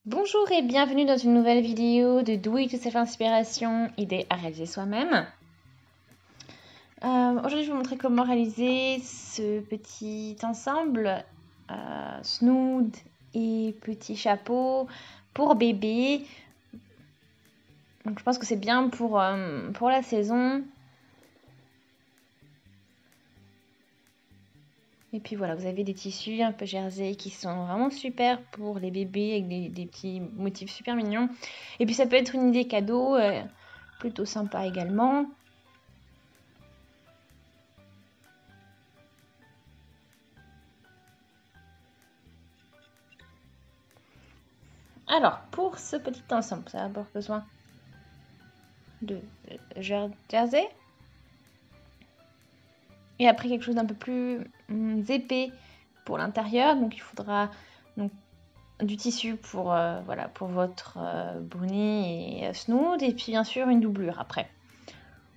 Bonjour et bienvenue dans une nouvelle vidéo de Do It Yourself Inspiration, idée à réaliser soi-même. Aujourd'hui, je vais vous montrer comment réaliser ce petit ensemble snood et petit chapeau pour bébé. Donc, je pense que c'est bien pour la saison. Et puis voilà, vous avez des tissus un peu jersey qui sont vraiment super pour les bébés avec des petits motifs super mignons. Et puis ça peut être une idée cadeau plutôt sympa également. Alors, pour ce petit ensemble, ça va avoir besoin de jersey. Et après, quelque chose d'un peu plus épais pour l'intérieur. Donc, il faudra donc, du tissu pour, voilà, pour votre bonnet et snood. Et puis, bien sûr, une doublure après.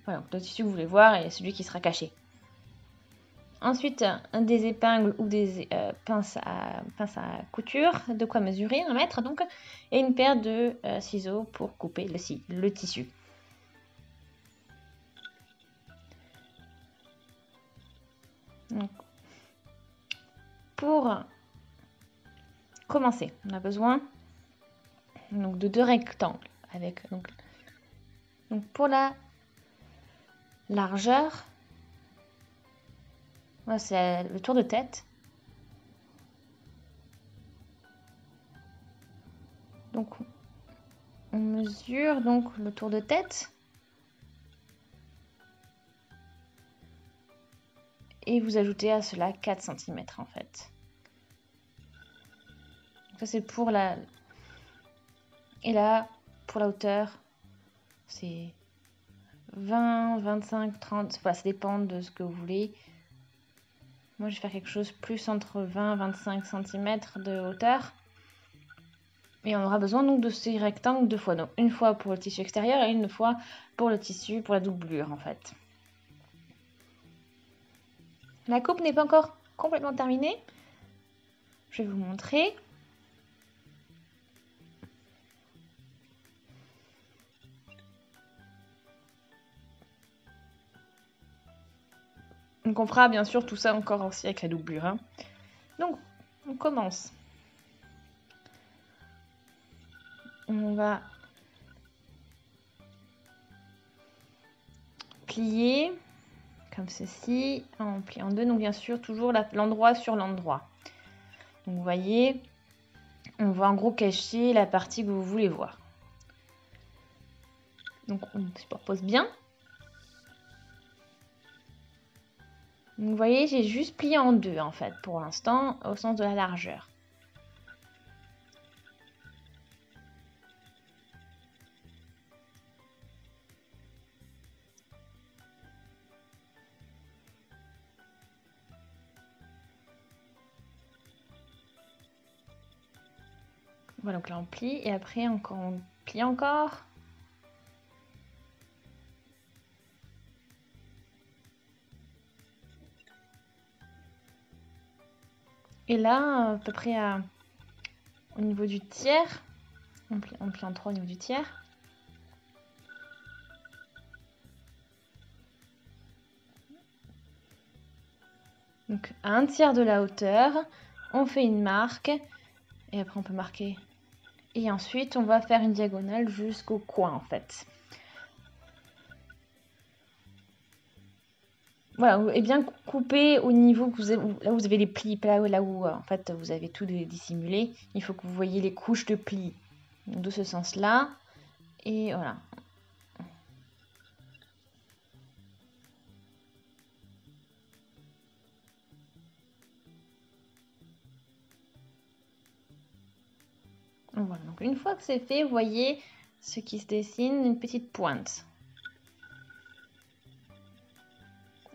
Voilà, donc, le tissu que vous voulez voir et celui qui sera caché. Ensuite, des épingles ou des pinces à couture, de quoi mesurer, 1 mètre donc, et une paire de ciseaux pour couper le tissu. Donc, pour commencer, on a besoin donc, de 2 rectangles. Avec, donc pour la largeur, c'est le tour de tête. Donc on mesure donc le tour de tête. Et vous ajoutez à cela 4 cm en fait. Donc ça c'est pour la... Et là, pour la hauteur, c'est 20, 25, 30, voilà, ça dépend de ce que vous voulez. Moi, je vais faire quelque chose plus entre 20 et 25 cm de hauteur. Et on aura besoin donc de ces rectangles 2 fois. Donc une fois pour le tissu extérieur et une fois pour le tissu, pour la doublure en fait. La coupe n'est pas encore complètement terminée. Je vais vous montrer. Donc on fera bien sûr tout ça encore aussi avec la doublure. Hein. Donc on commence. On va plier comme ceci, en pliant en deux. Donc bien sûr toujours l'endroit sur l'endroit. Donc vous voyez, on va en gros cacher la partie que vous voulez voir. Donc on superpose bien. Donc, vous voyez, j'ai juste plié en deux en fait pour l'instant au sens de la largeur. Voilà, donc là on plie et après encore on plie encore. Et là, à peu près au niveau du tiers, on plie en 3 au niveau du tiers. Donc à 1/3 de la hauteur, on fait une marque et après on peut marquer. Et ensuite on va faire une diagonale jusqu'au coin en fait. Voilà, et bien couper au niveau que là où vous avez les plis, là où en fait vous avez tout dissimulé. Il faut que vous voyez les couches de plis. Donc, de ce sens-là. Et voilà. Voilà, donc une fois que c'est fait, vous voyez ce qui se dessine, une petite pointe.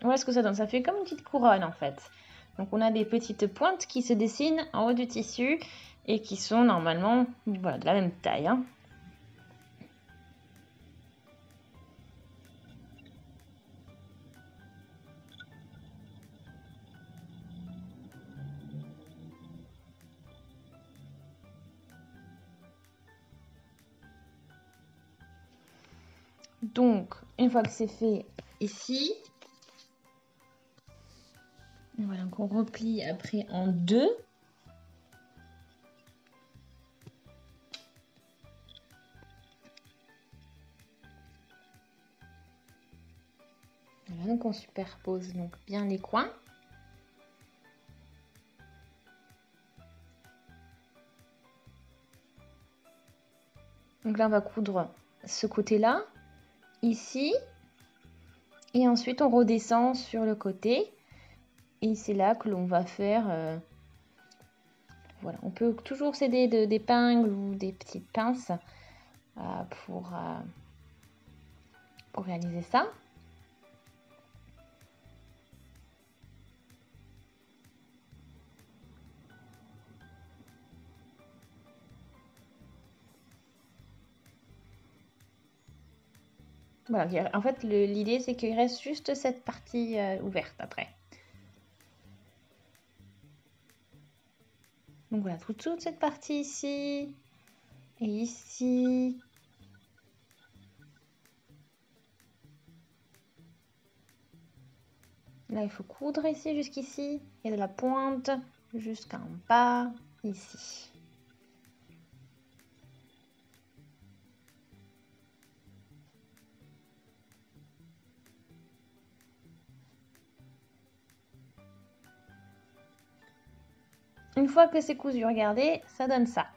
Voilà ce que ça donne, ça fait comme une petite couronne en fait. Donc on a des petites pointes qui se dessinent en haut du tissu et qui sont normalement voilà, de la même taille. Hein. Donc, une fois que c'est fait ici, voilà, donc on replie après en deux. Voilà, donc on superpose donc bien les coins. Donc là, on va coudre ce côté-là, ici. Et ensuite, on redescend sur le côté. Et c'est là que l'on va faire... voilà, on peut toujours s'aider d'épingles ou des petites pinces pour réaliser ça. Voilà, en fait, l'idée, c'est qu'il reste juste cette partie ouverte après. Donc voilà, toute cette partie ici et ici. Là, il faut coudre ici jusqu'ici et de la pointe jusqu'en bas ici. Une fois que c'est cousu, regardez, ça donne ça.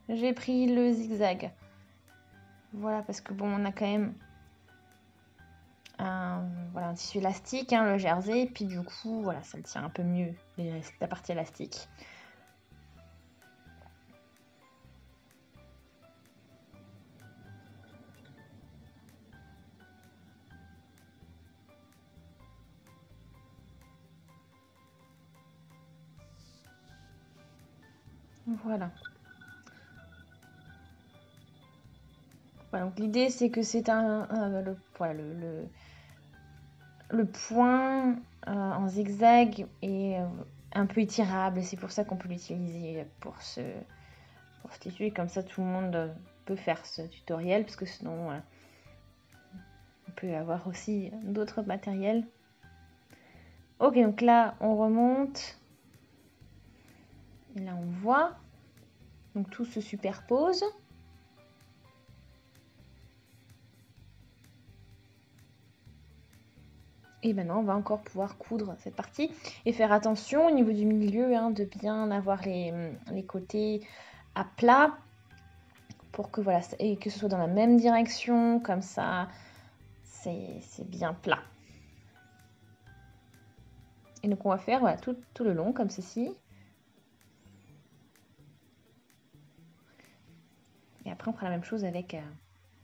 J'ai pris le zigzag. Voilà, parce que bon, on a quand même un tissu élastique, hein, le jersey, puis du coup, voilà, ça le tient un peu mieux, la partie élastique. Voilà. Voilà, donc l'idée c'est que c'est le point en zigzag est un peu étirable. C'est pour ça qu'on peut l'utiliser pour ce tissu. Et comme ça, tout le monde peut faire ce tutoriel, parce que sinon, on peut avoir aussi d'autres matériels. Ok, donc là, on remonte. Et là, on voit. Donc tout se superpose. Et maintenant, on va encore pouvoir coudre cette partie et faire attention au niveau du milieu, hein, de bien avoir les côtés à plat pour que voilà, et que ce soit dans la même direction, comme ça, c'est bien plat. Et donc on va faire voilà, tout le long comme ceci. Et après, on fera la même chose avec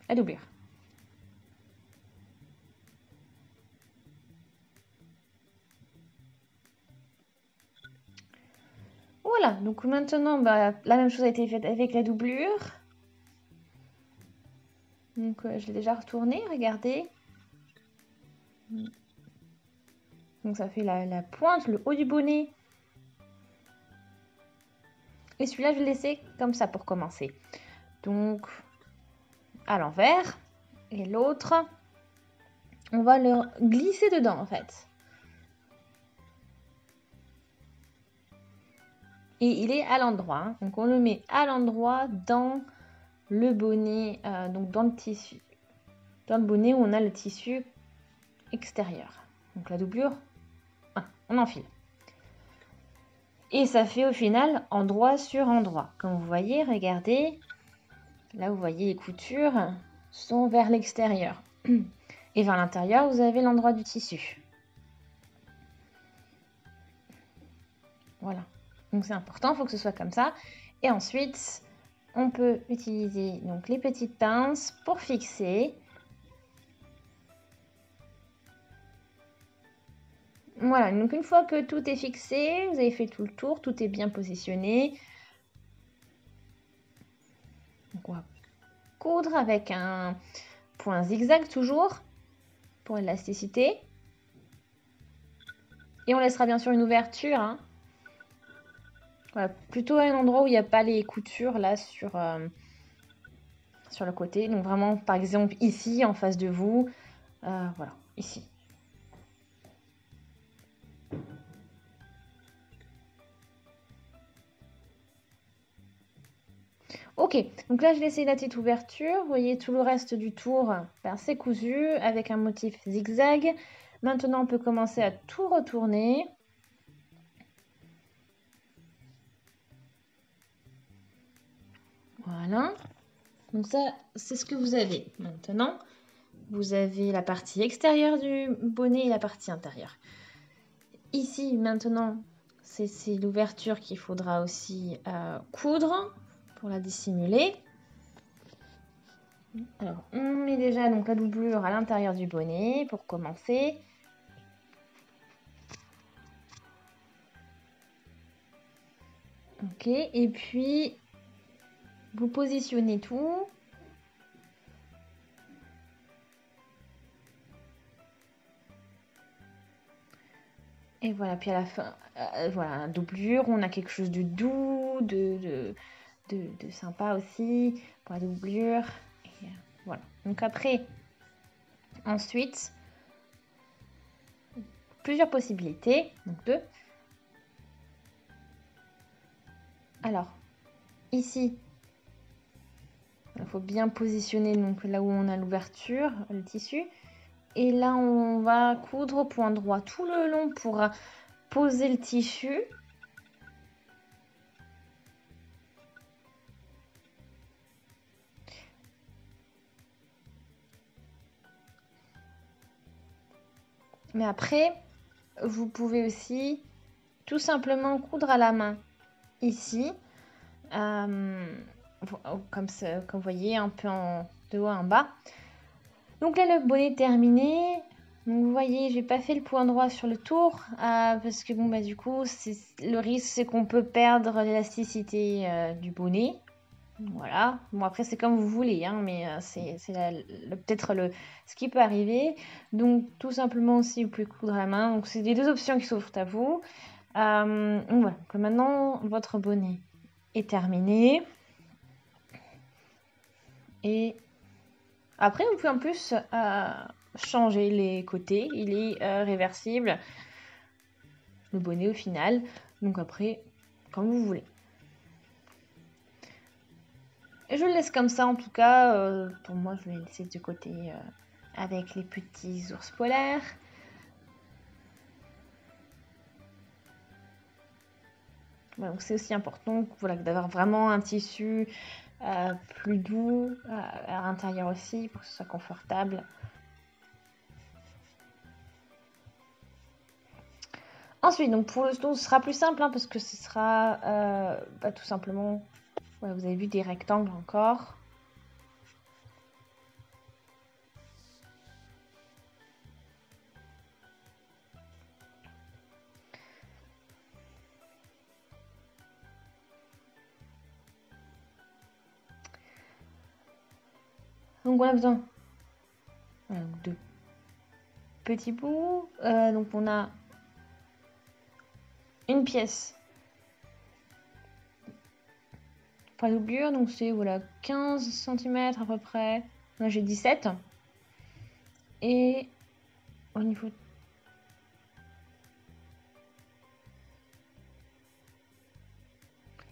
la doublure. Voilà, donc maintenant, la même chose a été faite avec la doublure. Donc je l'ai déjà retourné, regardez. Donc ça fait la pointe, le haut du bonnet. Et celui-là, je vais le laisser comme ça pour commencer. Donc, à l'envers. Et l'autre, on va le glisser dedans, en fait. Et il est à l'endroit. Hein. Donc, on le met à l'endroit dans le bonnet, donc dans le tissu. Dans le bonnet où on a le tissu extérieur. Donc, la doublure, on enfile. Et ça fait au final endroit sur endroit. Comme vous voyez, regardez. Là, vous voyez les coutures sont vers l'extérieur. Et vers l'intérieur, vous avez l'endroit du tissu. Voilà. Donc c'est important, il faut que ce soit comme ça. Et ensuite, on peut utiliser donc les petites pinces pour fixer. Voilà, donc une fois que tout est fixé, vous avez fait tout le tour, tout est bien positionné. Donc on va coudre avec un point zigzag toujours pour l'élasticité. Et on laissera bien sûr une ouverture. Hein. Voilà, plutôt à un endroit où il n'y a pas les coutures là sur sur le côté. Donc vraiment, par exemple, ici, en face de vous. Voilà, ici. Ok, donc là, j'ai laissé la petite ouverture. Vous voyez, tout le reste du tour, ben, c'est cousu avec un motif zigzag. Maintenant, on peut commencer à tout retourner. Voilà. Donc ça, c'est ce que vous avez. Maintenant, vous avez la partie extérieure du bonnet et la partie intérieure. Ici, maintenant, c'est l'ouverture qu'il faudra aussi coudre pour la dissimuler. Alors, on met déjà donc la doublure à l'intérieur du bonnet pour commencer. Ok, et puis vous positionnez tout. Et voilà, puis à la fin, voilà, doublure, on a quelque chose de doux, de sympa aussi pour la doublure. Et, voilà. Donc après, ensuite, plusieurs possibilités, donc 2. Alors, ici, il faut bien positionner donc là où on a l'ouverture, le tissu. Et là, on va coudre au point droit tout le long pour poser le tissu. Mais après, vous pouvez aussi tout simplement coudre à la main ici. Comme vous voyez, un peu de haut en bas. Donc là, le bonnet est terminé. Donc vous voyez, j'ai pas fait le point droit sur le tour parce que bon bah du coup, le risque c'est qu'on peut perdre l'élasticité du bonnet. Voilà. Bon après c'est comme vous voulez, hein, mais c'est peut-être ce qui peut arriver. Donc tout simplement aussi vous pouvez coudre à la main. Donc c'est les deux options qui s'offrent à vous. Donc voilà. Donc maintenant votre bonnet est terminé. Et après vous pouvez en plus changer les côtés. Il est réversible. Le bonnet au final. Donc après, comme vous voulez. Et je le laisse comme ça en tout cas. Pour moi, je vais le laisser de côté avec les petits ours polaires. Voilà, donc c'est aussi important voilà, d'avoir vraiment un tissu plus doux à l'intérieur aussi pour que ce soit confortable. Ensuite, donc pour le dos, ce sera plus simple hein, parce que ce sera tout simplement, voilà, vous avez vu des rectangles encore. Donc on a besoin de petits bouts. Donc on a une pièce pour la doublure, donc c'est voilà 15 cm à peu près. Moi j'ai 17. Et au niveau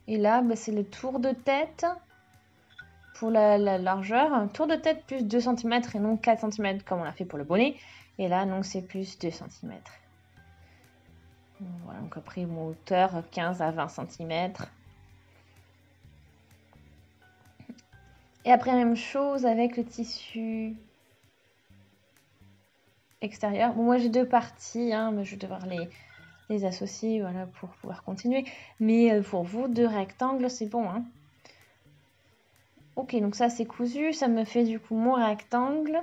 et là bah, c'est le tour de tête pour la largeur, un tour de tête plus 2 cm et non 4 cm comme on l'a fait pour le bonnet. Et là donc c'est plus 2 cm. Voilà, donc après mon hauteur 15 à 20 cm. Et après même chose avec le tissu extérieur. Bon, moi j'ai deux parties, hein, mais je vais devoir les associer voilà, pour pouvoir continuer. Mais pour vous, deux rectangles, c'est bon. Hein. Ok, donc ça c'est cousu, ça me fait du coup mon rectangle.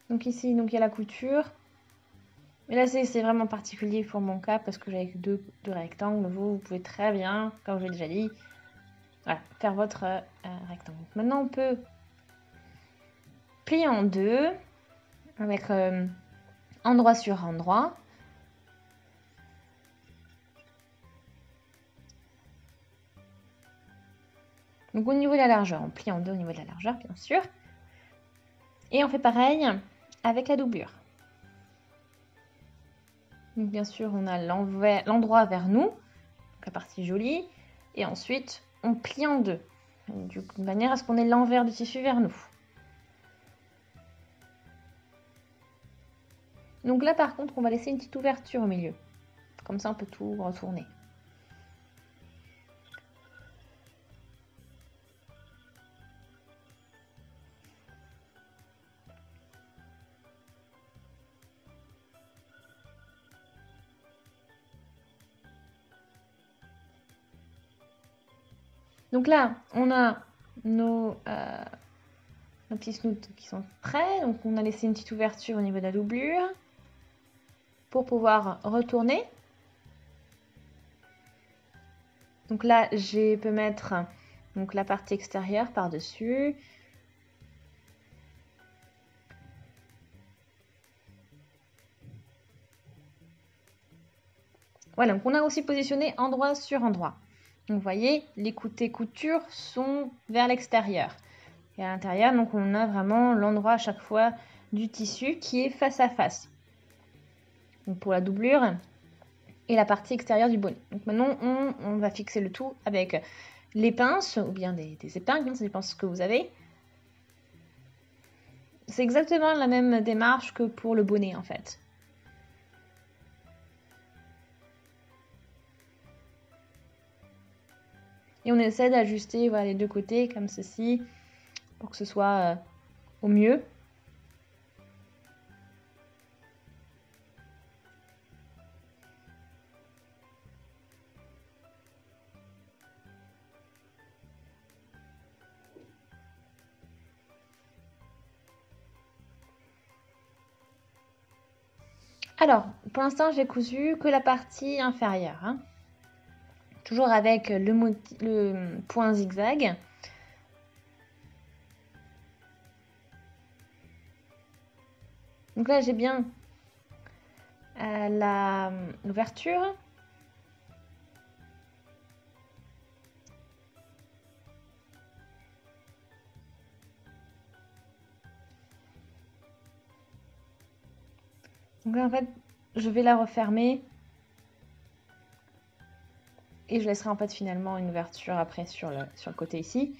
Donc ici, donc il y a la couture. Mais là c'est vraiment particulier pour mon cas parce que j'ai deux rectangles. Vous pouvez très bien, comme je l'ai déjà dit, voilà, faire votre rectangle. Maintenant on peut plier en deux avec endroit sur endroit. Donc au niveau de la largeur, on plie en deux au niveau de la largeur, bien sûr. Et on fait pareil avec la doublure. Donc bien sûr, on a l'endroit vers nous, donc la partie jolie, et ensuite on plie en deux, de manière à ce qu'on ait l'envers du tissu vers nous. Donc là par contre, on va laisser une petite ouverture au milieu, comme ça on peut tout retourner. Donc là, on a nos petits snoods qui sont prêts. Donc on a laissé une petite ouverture au niveau de la doublure pour pouvoir retourner. Donc là, je peux mettre donc, la partie extérieure par-dessus. Voilà, donc on a aussi positionné endroit sur endroit. Donc vous voyez, les côtés couture sont vers l'extérieur. Et à l'intérieur, donc on a vraiment l'endroit à chaque fois du tissu qui est face à face. Donc pour la doublure et la partie extérieure du bonnet. Donc maintenant, on va fixer le tout avec les pinces ou bien des épingles, ça dépend de ce que vous avez. C'est exactement la même démarche que pour le bonnet en fait. Et on essaie d'ajuster voilà, les deux côtés comme ceci pour que ce soit au mieux. Alors, pour l'instant, j'ai cousu que la partie inférieure. Hein. Toujours avec le point zigzag. Donc là, j'ai bien l'ouverture. Donc là, en fait, je vais la refermer. Et je laisserai en fait finalement une ouverture après sur le côté ici.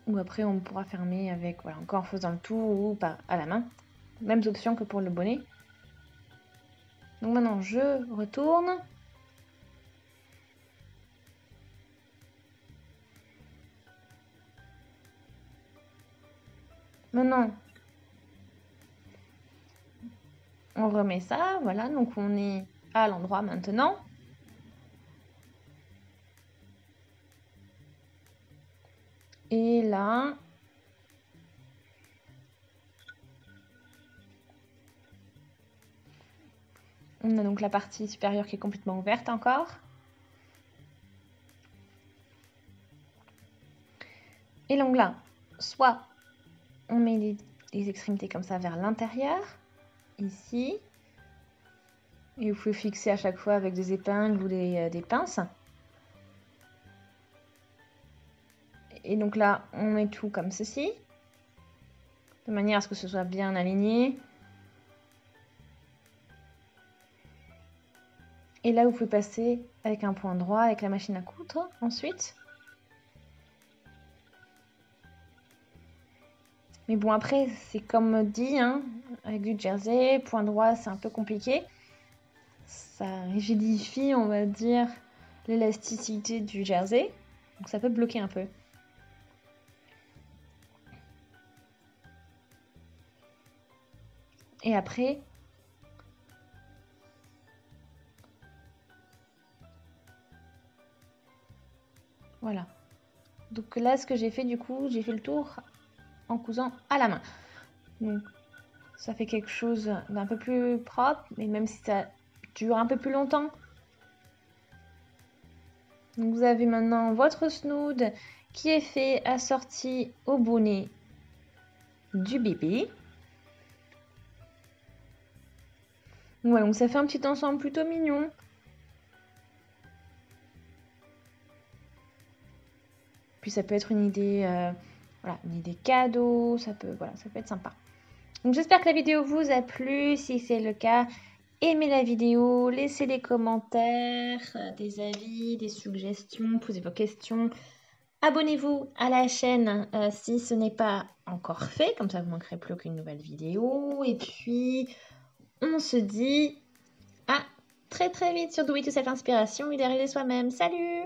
Ou après on pourra fermer avec, voilà, encore en faisant le tour ou à la main. Mêmes options que pour le bonnet. Donc maintenant je retourne. Maintenant, on remet ça, voilà, donc on est à l'endroit maintenant. Et là, on a donc la partie supérieure qui est complètement ouverte encore. Et donc là, soit on met les extrémités comme ça vers l'intérieur, ici. Et vous pouvez fixer à chaque fois avec des épingles ou des pinces. Et donc là, on met tout comme ceci. De manière à ce que ce soit bien aligné. Et là, vous pouvez passer avec un point droit avec la machine à coudre ensuite. Mais bon, après, c'est comme dit, hein, avec du jersey, point droit, c'est un peu compliqué. Ça rigidifie, on va dire, l'élasticité du jersey. Donc ça peut bloquer un peu. Et après, voilà. Donc là, ce que j'ai fait du coup, j'ai fait le tour en cousant à la main. Donc ça fait quelque chose d'un peu plus propre, mais même si ça dure un peu plus longtemps. Donc vous avez maintenant votre snood qui est fait assorti au bonnet du bébé. Voilà, donc ça fait un petit ensemble plutôt mignon. Puis ça peut être une idée, voilà, une idée cadeau, ça peut être sympa. Donc j'espère que la vidéo vous a plu. Si c'est le cas, aimez la vidéo, laissez des commentaires, des avis, des suggestions, posez vos questions. Abonnez-vous à la chaîne si ce n'est pas encore fait, comme ça vous ne manquerez plus aucune nouvelle vidéo. Et puis, on se dit à très très vite sur Do It Yourself Inspiration et d'arriver soi-même. Salut!